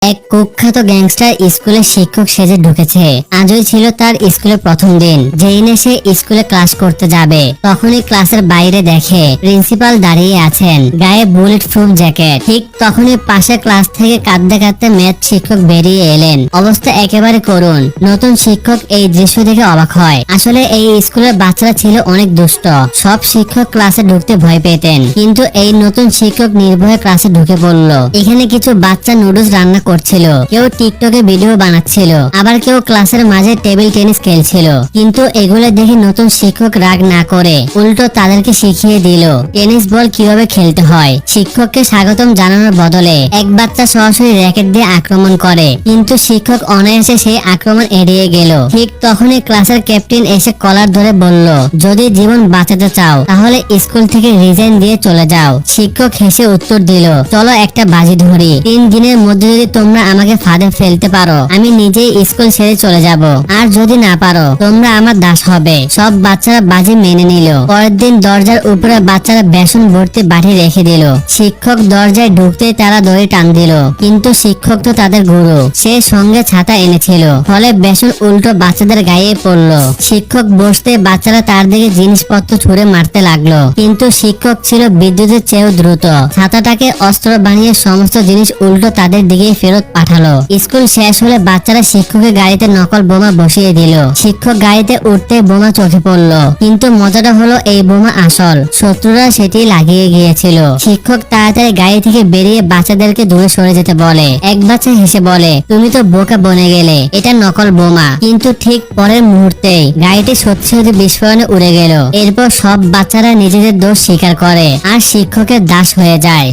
এক কুখ্যাত গ্যাংস্টার স্কুলে শিক্ষক সেজে ঢুকেছে। আজই ছিল তার স্কুলের প্রথম দিন। যেদিনে সে স্কুলে ক্লাস করতে যাবে তখনই ক্লাসের বাইরে দেখে প্রিন্সিপাল দাঁড়িয়ে আছেন, গায়ে বুলেট প্রুফ জ্যাকেট। ঠিক তখনই পাশে ক্লাস থেকে কাঁদতে কাঁদতে ম্যাথ শিক্ষক বেরিয়ে এলেন। অবস্থা একেবারে করুণ। নতুন শিক্ষক এই দৃশ্য দেখে অবাক হয়। আসলে এই স্কুলের বাচ্চারা ছিল অনেক দুষ্ট। সব শিক্ষক ক্লাসে ঢুকতে ভয় পেতেন, কিন্তু এই নতুন শিক্ষক নির্ভয়ে ক্লাসে ঢুকে পড়ল। এখানে কিছু বাচ্চা নুডলস রান্না করছিল, কেউ টিকটকে ভিডিও বানাচ্ছিল, আবার কেউ ক্লাসের মাঝে টেবিল টেনিস খেলছিল। কিন্তু এগুলো দেখে নতুন শিক্ষক রাগ না করে উল্টো তাদেরকে শিখিয়ে দিল টেনিস বল কিভাবে খেলতে হয়। শিক্ষককে স্বাগতম জানানোর বদলে এক বাচ্চা সরাসরি র্যাকেট দিয়ে আক্রমণ করে, কিন্তু শিক্ষক অনায়াসে সেই আক্রমণ এড়িয়ে গেল। ঠিক তখনই ক্লাসের ক্যাপ্টেন এসে কলার ধরে বলল, যদি জীবন বাঁচাতে চাও তাহলে স্কুল থেকে রিজাইন দিয়ে চলে যাও। শিক্ষক হেসে উত্তর দিল, চলো একটা বাজি ধরি। 3 দিনের মধ্যে যদি তোমরা আমাকে ফাঁদে ফেলতে পারো আমি নিজেই স্কুল ছেড়ে চলে যাব, আর যদি না পারো তোমরা আমার দাস হবে। সব বাচ্চারা বাজি মেনে নিল। পরের দিন দরজার উপরে বাচ্চারা বেসন ভর্তি বাটি রেখে দিল। শিক্ষক দরজায় ঢুকতেই তারা দড়ি টান দিল, কিন্তু শিক্ষক তো তাদের গুরু, সে সঙ্গে ছাতা এনেছিল, ফলে বেসন উল্টো বাচ্চাদের গায়ে পড়লো। শিক্ষক বসতে বাচ্চারা তার দিকে জিনিসপত্র ছুঁড়ে মারতে লাগলো, কিন্তু শিক্ষক ছিল বিদ্যুতের চেয়েও দ্রুত। ছাতাটাকে অস্ত্র বানিয়ে সমস্ত জিনিস উল্টো তাদের দিকে ফেরত পাঠালো। স্কুল শেষ হলে বাচ্চারা শিক্ষকের গাড়িতে নকল বোমা বসিয়ে দিল। শিক্ষক গাড়িতে উঠতে বোমা চোখে পড়লো, কিন্তু মজাটা হলো এই বোমা আসল, শত্রুরা সেটি লাগিয়ে গিয়েছিল। শিক্ষক তাড়াতাড়ি গাড়ি থেকে বেরিয়ে বাচ্চাদেরকে দূরে সরে যেতে বলে। এক বাচ্চা হেসে বলে, তুমি তো বোকা বনে গেলে, এটা নকল বোমা। কিন্তু ঠিক পরের মুহূর্তেই গাড়িটি সত্যি সত্যি বিস্ফোরণে উড়ে গেল। এরপর সব বাচ্চারা নিজেদের দোষ স্বীকার করে আর শিক্ষকের দাস হয়ে যায়।